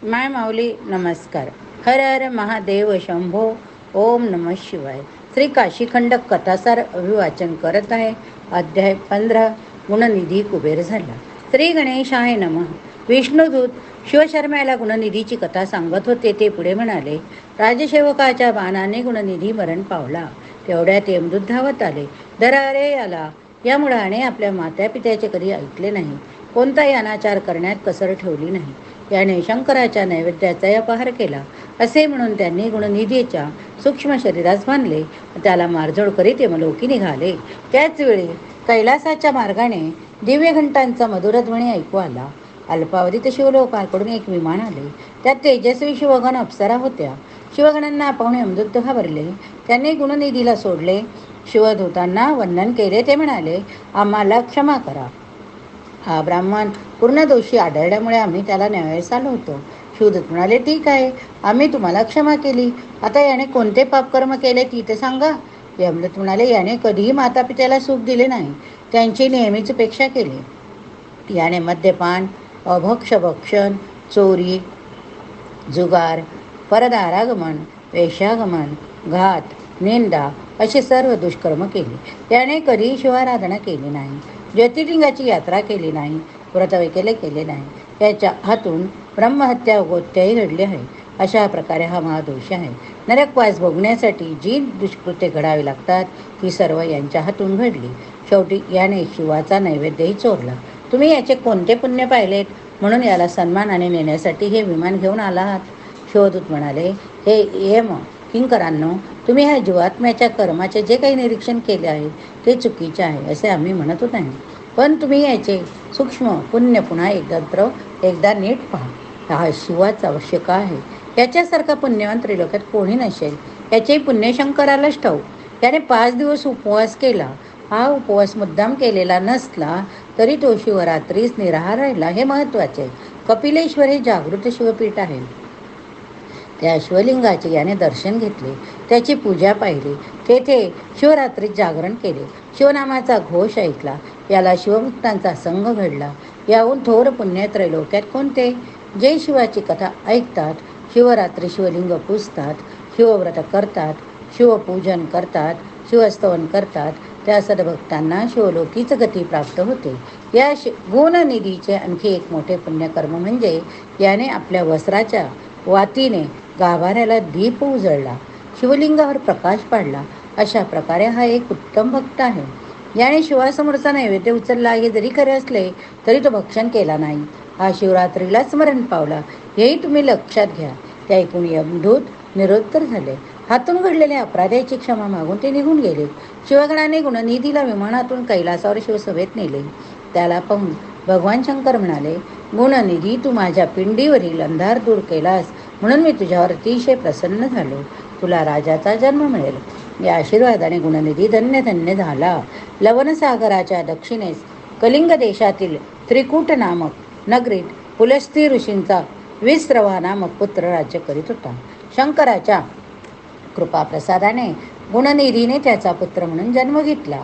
माय माऊली नमस्कार. हर हर महादेव शंभो. ओम नमः शिवाय. श्री काशीखंड कथासार अभिवाचन करत आहे. अध्याय 15. गुणनिधी कुबेर झाला. श्री गणेशाय नमः. विष्णुदूत शिवशर्म्याला गुणनिधीची कथा सांगत होते. ते पुढे म्हणाले, राजसेवकाच्या बाणाने गुणनिधी मरण पावला. तेवढ्यात यमदूत धावत आले. धरा रे याला. या मुलाने आपल्या मातापित्याचे कधी ऐकले नाही. कोणताही अनाचार करण्यात कसर ठेवली नाही. याने शंकराच्या नैवेद्याचा अपहार केला असे म्हणून त्यांनी गुणनिधीच्या सूक्ष्म शरीरास बांधले. त्याला मारझोड करीत यमलोकी निघाले. त्याच वेळी कैलासाच्या मार्गाने दिव्य घंटांचा मधुरध्वनी ऐकू आला. अल्पावधीत शिवलोकाकडून एक विमान आले. त्यात तेजस्वी शिवगण अप्सरा होत्या. शिवगणांना पाहून यमदूत घाबरले. त्यांनी गुणनिधीला सोडले. शिवदूतांना वंदन केले. ते म्हणाले, आम्हाला क्षमा करा. हा ब्राह्मण पूर्ण दोषी आढळल्यामुळे आम्ही त्याला न्यायालयास आलो होतो. शिवदूत म्हणाले, ठीक आहे, आम्ही तुम्हाला क्षमा केली. आता याने कोणते पापकर्म केले ती ते सांगा. यमदूत म्हणाले, याने कधीही मातापित्याला सुख दिले नाही. त्यांची नेहमीच उपेक्षा केली. याने मद्यपान, अभक्षभक्षण, चोरी, जुगार, परदारागमन, वेश्यागमन, घात, निंदा असे सर्व दुष्कर्म केले. याने कधीही शिवाराधना केली नाही. ज्योतिर्लिंगाची यात्रा केली नाही. व्रतवैकल्य केले नाही. याच्या हातून ब्रह्महत्या गोत्याही घडली आहे. अशा प्रकारे हा महादोष आहे. नरकवास भोगण्यासाठी जी दुष्कृत्ये घडावी लागतात ती सर्व यांच्या हातून घडली. शेवटी याने शिवाचा नैवेद्यही चोरला. तुम्ही याचे कोणते पुण्य पाहिलेत म्हणून याला सन्मानाने नेण्यासाठी हे विमान घेऊन आला आहात. शिवदूत म्हणाले, हे यम किंकरांनो, तुम्ही ह्या जीवात्म्याच्या कर्माचे जे काही निरीक्षण केले आहे ते चुकीचे आहे असे आम्ही म्हणत नाही. पण तुम्ही याचे सूक्ष्म पुण्य पुन्हा एकदा नीट पहा. हा शिवाच आवश्यक आहे. याच्यासारखा पुण्यवान त्रिलोकात कोणी नसेल. याचे पुण्य शंकरालाच ठाऊक. त्याने 5 दिवस उपवास केला. हा उपवास मुद्दाम केलेला नसला तरी तो शिवरात्रीस निराहार राहिला हे महत्त्वाचे. कपिलेश्वर हे जागृत शिवपीठ आहे. त्या शिवलिंगाचे याने दर्शन घेतले. त्याची पूजा पाहिली. तेथे शिवरात्रीत जागरण केले. शिवनामाचा घोष ऐकला. याला शिवभक्तांचा संघ घडला. याहून थोर पुण्य त्रैलोक्यात कोणते? जे शिवाची कथा ऐकतात, शिवरात्री शिवलिंग पूजतात, शिवव्रत करतात, शिवपूजन करतात, शिवस्तवन करतात, त्या सद्भक्तांना शिवलोकीच गती प्राप्त होते. या गुणनिधीचे आणखी एक मोठे पुण्यकर्म म्हणजे याने आपल्या वस्त्राच्या वातीने गाभाऱ्याला दीप उजळला, शिवलिंगावर प्रकाश पाडला. अशा प्रकारे हा एक उत्तम भक्त आहे. याने शिवासमोरचा नैवेद्य उचलला हे जरी खरे असले तरी तो भक्षण केला नाही. हा शिवरात्रीला स्मरण पावला हेही तुम्ही लक्षात घ्या. त्या ऐकून यमदूत निरुत्तर झाले. हातून घडलेल्या अपराधाची क्षमा मागून ते निघून गेले. शिवगणाने गुणनिधीला विमानातून कैलासावर शिवसभेत नेले. त्याला पाहून भगवान शंकर म्हणाले, गुणनिधी, तू माझ्या पिंडीवरील अंधार दूर केलास म्हणून मी तुझ्यावर अतिशय प्रसन्न झालो. तुला राजाचा जन्म मिळेल. या आशीर्वादाने गुणनिधी धन्य धन्य झाला. लवणसागराच्या दक्षिणेस कलिंग देशातील त्रिकूट नामक नगरीत पुलस्ती ऋषींचा विस्रवा नामक पुत्र राज्य करीत होता. शंकराच्या कृपाप्रसादाने गुणनिधीने त्याचा पुत्र म्हणून जन्म घेतला.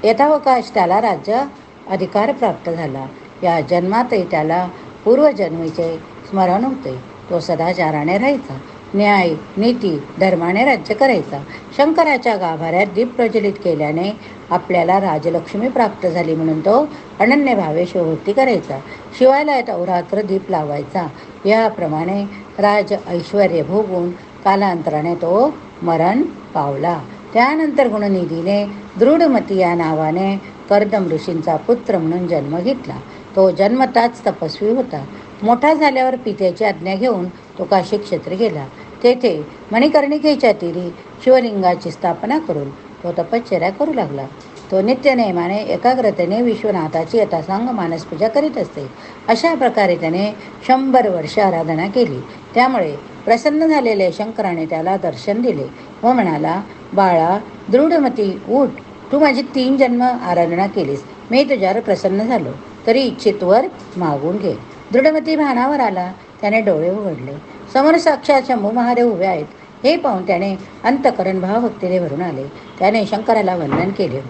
यथावकाश त्याला राज्य अधिकार प्राप्त झाला. या जन्मातही त्याला पूर्वजन्मीचे स्मरण होते. तो सदाचाराने राहायचा. न्याय, नीती, धर्माने राज्य करायचा. शंकराच्या गाभाऱ्यात दीप प्रज्वलित केल्याने आपल्याला राजलक्ष्मी प्राप्त झाली म्हणून तो अनन्य भावे शिवभक्ती करायचा. शिवाला अहोरात्र दीप लावायचा. याप्रमाणे राज ऐश्वर्य भोगून कालांतराने तो मरण पावला. त्यानंतर गुणनिधीने दृढमती या नावाने कर्दम ऋषींचा पुत्र म्हणून जन्म घेतला. तो जन्मताच तपस्वी होता. मोठा झाल्यावर पित्याची आज्ञा घेऊन तो काशी क्षेत्री गेला. तेथे मणिकर्णिकेच्या तीरी शिवलिंगाची स्थापना करून तो तपश्चर्या करू लागला. तो नित्यनेमाने एकाग्रतेने विश्वनाथाची यथासांग मानसपूजा करीत असते. अशा प्रकारे त्याने 100 वर्ष आराधना केली. त्यामुळे प्रसन्न झालेले शंकराने त्याला दर्शन दिले व म्हणाला, बाळा दृढमती, उठ. तू माझी 3 जन्म आराधना केलीस. मी तुझ्यावर प्रसन्न झालो. तरी इच्छितवर मागून घे. दृढमती भानावर आला. त्याने डोळे उघडले. समोर साक्षात शंभू महादेव उभे आहेत. हे पाहून त्याने अंतःकरण भावभक्तीने भरून आले. त्याने शंकराला वंदन केले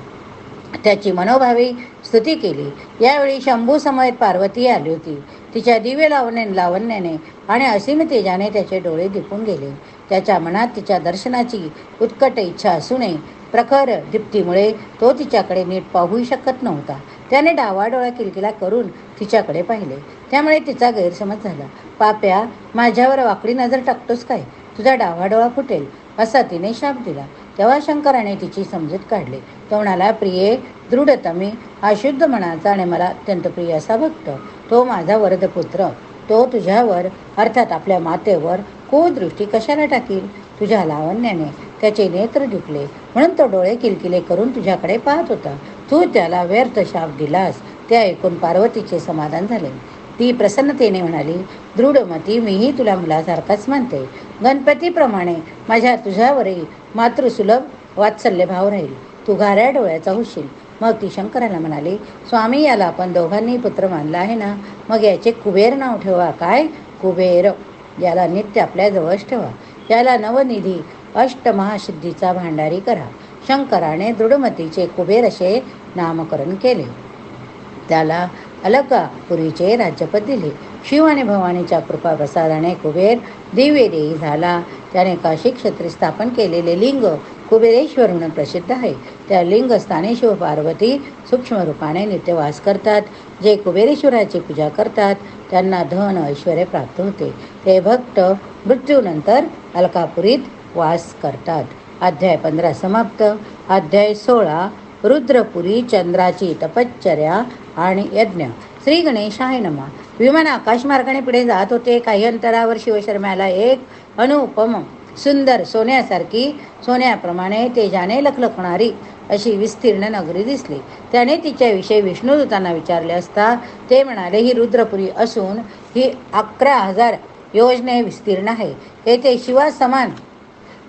त्याची मनोभावी स्तुती केली. यावेळी शंभू समवेत पार्वती आली होती. तिच्या दिव्य लावण्याने आणि असीम तेजाने त्याचे डोळे दिपून गेले. त्याच्या मनात तिच्या दर्शनाची उत्कट इच्छा असूनही प्रखर दीप्तीमुळे तो तिच्याकडे नीट पाहूही शकत नव्हता. त्याने डावाडोळा किलकिला करून तिच्याकडे पाहिले. त्यामुळे तिचा गैरसमज झाला. पाप्या, माझ्यावर वाकडी नजर टाकतोस काय? तुझा डावाडोळा फुटेल, असा तिने शाप दिला. तेव्हा शंकराने तिची समजूत काढली. तो म्हणाला, प्रिये, दृढतमी, अशुद्ध मनाचा आणि मला अत्यंत प्रिय असा भक्त, तो माझा वरदपुत्र, तो तुझ्यावर अर्थात आपल्या मातेवर कुदृष्टी कशाला टाकील? तुझ्या लावण्याने त्याचे नेत्र दिपले म्हणून तो डोळे किलकिले करून तुझ्याकडे पाहत होता. तू त्याला व्यर्थ शाप दिलास. ते ऐकून पार्वतीचे समाधान झाले. ती प्रसन्नतेने म्हणाली, दृढमती, मीही तुला मुलासारखाच म्हणते. गणपतीप्रमाणे माझ्या तुझ्यावरही मातृसुलभ वात्सल्य भाव राहील. तू घाऱ्या डोळ्याचा होशील. मग ती शंकराला म्हणाली, स्वामी, याला आपण दोघांनी पुत्र मानला आहे ना, मग याचे कुबेर नाव ठेवा. काय? कुबेर. याला नित्य आपल्याजवळच ठेवा. याला नवनिधी अष्टमहासिद्धीचा भांडारी करा. शंकराने दृढमतीचे कुबेर असे नामकरण केले. त्याला अलकापुरीचे राज्यपद दिले. शिव आणि भवानीच्या कृपा प्रसादाने कुबेर दिव्य देही झाला. त्याने काशी क्षेत्री स्थापन केलेले लिंग कुबेरेश्वर म्हणून प्रसिद्ध आहे. त्या लिंगस्थानी शिव पार्वती सूक्ष्म रूपाने नित्यवास करतात. जे कुबेरेश्वराची पूजा करतात त्यांना धन ऐश्वर्य प्राप्त होते. ते भक्त मृत्यूनंतर अलकापुरीत वास करतात. अध्याय 15 समाप्त. अध्याय 16 रुद्रपुरी, चंद्राची तपश्चर्या आणि यज्ञ. श्री गणेशाय नमः. विमान आकाशमार्गाने पुढे जात होते. काही अंतरावर शिवशर्म्याला एक अनुपम सुंदर सोन्यासारखी, सोन्याप्रमाणे तेजाने लखलखणारी अशी विस्तीर्ण नगरी दिसली. त्याने तिच्याविषयी विष्णुदूतांना विचारले असता ते म्हणाले, ही रुद्रपुरी असून ही 11,000 योजने विस्तीर्ण आहे. येथे शिवासमान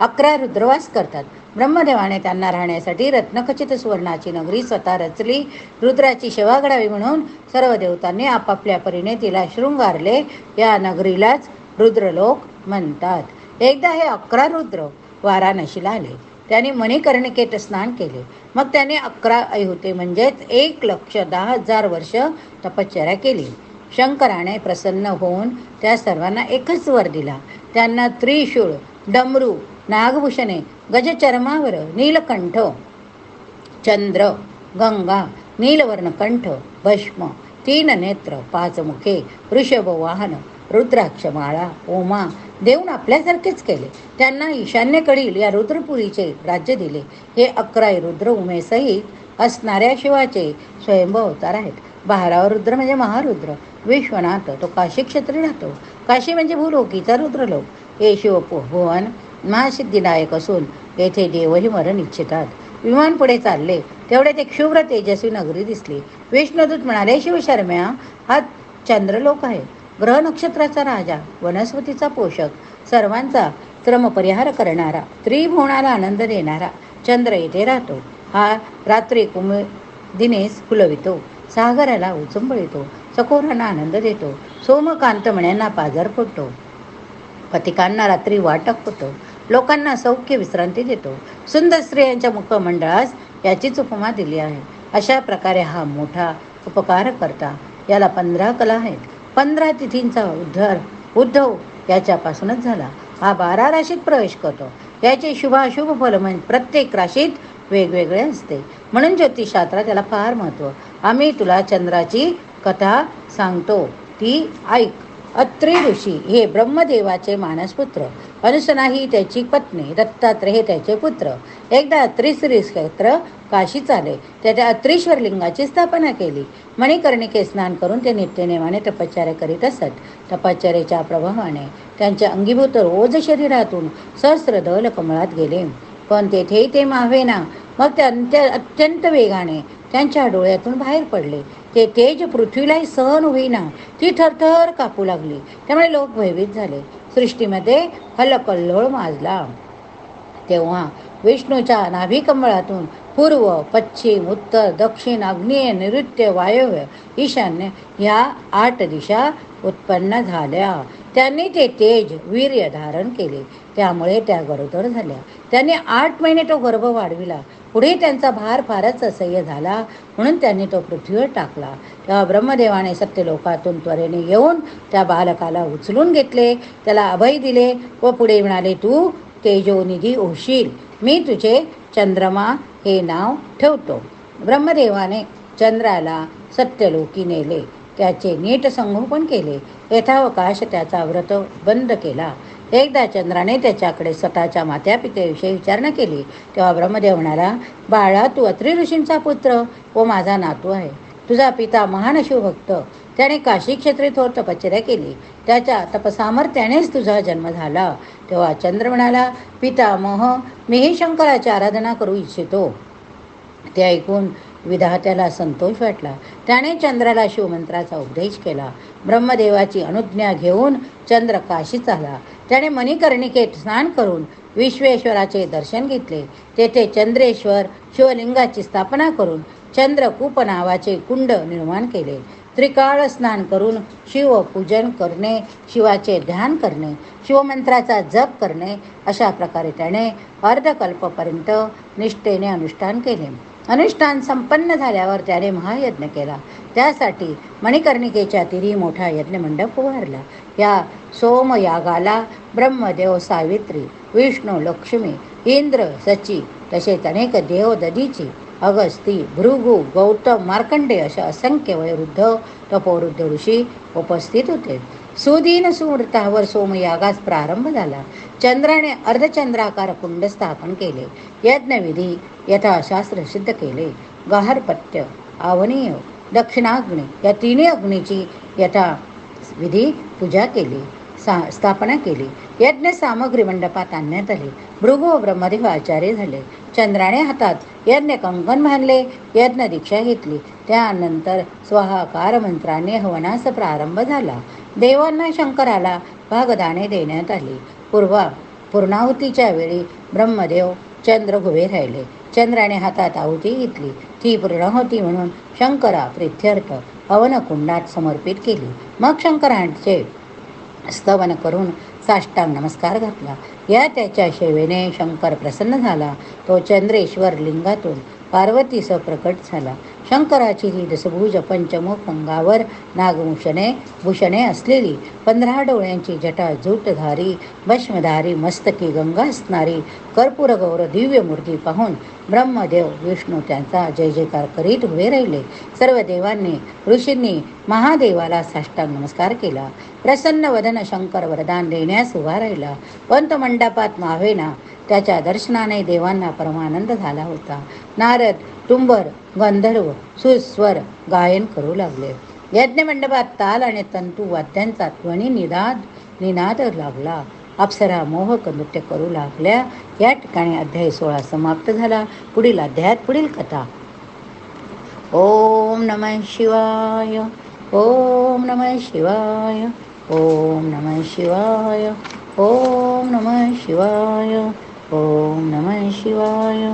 11 रुद्रवास करतात. ब्रह्मदेवाने त्यांना राहण्यासाठी रत्नखचित सुवर्णाची नगरी स्वतः रचली. रुद्राची सेवा घडावी म्हणून सर्व देवतांनी आपापल्या परीने तिला शृंगारले. या नगरीलाच रुद्रलोक म्हणतात. एकदा हे 11 रुद्र वाराणसीला आले. त्यांनी मणिकर्णिकेत स्नान केले. मग त्याने 11 अयुते म्हणजेच 1,10,000 वर्ष तपश्चर्या केली. शंकराने प्रसन्न होऊन त्या सर्वांना एकच वर दिला. त्यांना त्रिशूळ, डमरू, नागभूषणे, गजचर्मावर नीलकंठ, चंद्र, गंगा, नीलवर्णकंठ, भस्म, 3 नेत्र, 5 मुखे, वृषभ वाहन, रुद्राक्षमाळा, उमा देऊन आपल्यासारखेच केले. त्यांना ईशान्येकडील या रुद्रपुरीचे राज्य दिले. हे 11 रुद्र उमेसहित असणाऱ्या शिवाचे स्वयंभू अवतार आहेत. 12वा रुद्र म्हणजे महारुद्र विश्वनाथ, तो काशी क्षेत्री राहतो. काशी म्हणजे भूलोकीचा रुद्रलोक. हे शिवभुवन महासिद्धिदायक असून येथे देवही मरण इच्छितात. विमान पुढे चालले तेवढे एक शुभ्र तेजस्वी नगरी दिसली. विष्णुदूत म्हणाले, शिवशर्म्या, हा चंद्रलोक आहे. ग्रह नक्षत्राचा राजा, वनस्पतीचा पोषक, सर्वांचा श्रमपरिहार करणारा, त्रिभुवनाला आनंद देणारा चंद्र येथे राहतो. हा रात्री दिनेस फुलवितो, सागराला उचंबळितो, चकोरांना आनंद देतो, सोमकांत मण्यांना पाझर फोडतो, पथिकांना रात्री वाटप होतो, लोकांना सौख्य विश्रांती देतो. सुंदर स्त्रियांच्या मुखमंडळास याचीच उपमा दिली आहे. अशा प्रकारे हा मोठा उपकार करता. याला 15 कला आहेत. 15 तिथींचा उद्धव याच्यापासूनच झाला. हा 12 राशीत प्रवेश करतो. याचे शुभाशुभ फल म्हणजे प्रत्येक राशीत वेगवेगळे असते. म्हणून ज्योतिषशास्त्रात त्याला फार महत्त्व. आम्ही तुला चंद्राची कथा सांगतो, ती ऐक. अत्रि ऋषी हे ब्रह्मदेवाचे मानसपुत्र, अनुसना ही त्याची पत्नी, दत्तात्रय हे त्याचे पुत्र. एकदा अत्रि श्रीक्षेत्र काशीत आले. तेथे अत्रीश्वर लिंगाची स्थापना केली. मणिकर्णिके स्नान करून ते नित्यनेमाने तपश्चर्या करीत असत. तपश्चर्येच्या प्रभावाने त्यांच्या अंगीभूत रोज शरीरातून सहस्र दल कमळात गेले, पण तेथेही ते मावेना. मग त्यांच्या अत्यंत वेगाने त्यांच्या डोळ्यातून बाहेर पडले. ते तेज पृथ्वीलाही सहन होईना. ती थरथर कापू लागली. त्यामुळे लोक भयभीत झाले. सृष्टीमध्ये हलकल्लोळ माजला. तेव्हा विष्णूच्या नाभिकमळातून पूर्व, पश्चिम, उत्तर, दक्षिण, आग्नेय, नैऋत्य, वायव्य, ईशान्य ह्या 8 दिशा उत्पन्न झाल्या. त्यांनी ते तेज वीर्य धारण केले, त्यामुळे त्या गरोदर झाल्या. त्यांनी 8 महिने तो गर्भ वाढविला. पुढे त्यांचा भार फारच असह्य झाला, म्हणून त्यांनी तो पृथ्वीवर टाकला. तेव्हा ब्रह्मदेवाने सत्यलोकातून त्वरेने येऊन त्या बालकाला उचलून घेतले, त्याला अभय दिले व पुढे म्हणाले, तू तेजोनिधी होशील, मी तुझे चंद्रमा हे नाव ठेवतो. ब्रह्मदेवाने चंद्राला सत्यलोकी नेले, त्याचे नीट संगोपन केले, यथावकाश त्याचा व्रत बंद केला. एकदा चंद्राने त्याच्याकडे स्वतःच्या मातापित्याविषयी विचारणा केली. तेव्हा ब्रह्मदेव म्हणाला, बाळा, तू अत्रि ऋषींचा पुत्र व माझा नातू आहे. तुझा पिता महान शिवभक्त, त्याने काशी क्षेत्री थोर तपश्चर्या केली, त्याच्या तपसामर्थ्यानेच तुझा जन्म झाला. तेव्हा चंद्र म्हणाला, पितामह, मीही शंकराची आराधना करू इच्छितो. ते ऐकून विधात्याला संतोष वाटला. त्याने चंद्राला शिवमंत्राचा उपदेश केला. ब्रह्मदेवाची अनुज्ञा घेऊन चंद्र काशीत आला. त्याने मणिकर्णिकेत स्नान करून विश्वेश्वराचे दर्शन घेतले. तेथे चंद्रेश्वर शिवलिंगाची स्थापना करून चंद्रकूप नावाचे कुंड निर्माण केले. त्रिकाळ स्नान करून शिवपूजन करणे, शिवाचे ध्यान करणे, शिवमंत्राचा जप करणे, अशा प्रकारे त्याने अर्धकल्पपर्यंत निष्ठेने अनुष्ठान केले. अनुष्ठान संपन्न झाल्यावर त्याने महायज्ञ केला. त्यासाठी मणिकर्णिकेच्या तीरी मोठा यज्ञमंडप उभारला. या सोमयागाला ब्रह्मदेव, सावित्री, विष्णू, लक्ष्मी, इंद्र, सची, तसेच अनेक देव, ददीची, अगस्ती, भृगु, गौतम, मार्कंडे अशा असंख्य वयोवृद्ध तपोवृद्ध ऋषी उपस्थित होते. सुदीन सुमुहूर्तावर सोमयागास प्रारंभ झाला. चंद्राने अर्धचंद्राकार कुंड स्थापन केले. यज्ञविधी यथाशास्त्र सिद्ध केले. गार्हपत्य, आवनीय, दक्षिणाग्नी या तिन्ही अग्नीची यथाविधी पूजा केली, स्थापना केली. यज्ञ सामग्री मंडपात आणण्यात आली. भृगु व ब्रह्मदेव आचार्य झाले. चंद्राने हातात यज्ञ कंकण बांधले, यज्ञ दीक्षा घेतली. त्यानंतर स्वाहाकार मंत्राने हवनास प्रारंभ झाला. देवांना शंकराला भागदाने देण्यात आली. पूर्णाहुतीच्या वेळी ब्रह्मदेव चंद्र उभे राहिले. चंद्राने हातात आहुती घेतली. ती पूर्णाहुती म्हणून शंकरा प्रित्यर्थ हवनकुंडात समर्पित केली. मग शंकरांचे स्तवन करून साष्टांग नमस्कार घातला. या त्याच्या सेवेने शंकर प्रसन्न झाला. तो चंद्रेश्वर लिंगातून पार्वतीसह प्रकट झाला. शंकराची ही दशभुज पंचमुख, अंगावर भूषणे असलेली 15 डोळ्यांची जटा, जूटधारी, भस्मधारी, मस्तकी गंगा असणारी कर्पूर गौर दिव्य मूर्ती पाहून ब्रह्मदेव, विष्णू त्यांचा जय जयकार करीत उभे राहिले. सर्व देवांनी, ऋषींनी महादेवाला साष्टांग नमस्कार केला. प्रसन्न वदन शंकर वरदान देण्यास उभा राहिला. पंतमंडपात मावेना त्याच्या दर्शनाने देवांना परमानंद झाला होता. नारद, तुंबर, गंधर्व सुस्वर गायन करू लागले. यज्ञमंडपात ताल आणि तंतू वाद्यांचा ध्वनी निनाद लागला. अप्सरा मोहक नृत्य करू लागल्या. या ठिकाणी अध्याय 16 समाप्त झाला. पुढील अध्यायात पुढील कथा. ओम नमः शिवाय. ओम नमः शिवाय. ओम नमः शिवाय. ओम नमः शिवाय. ओम नमः शिवाय.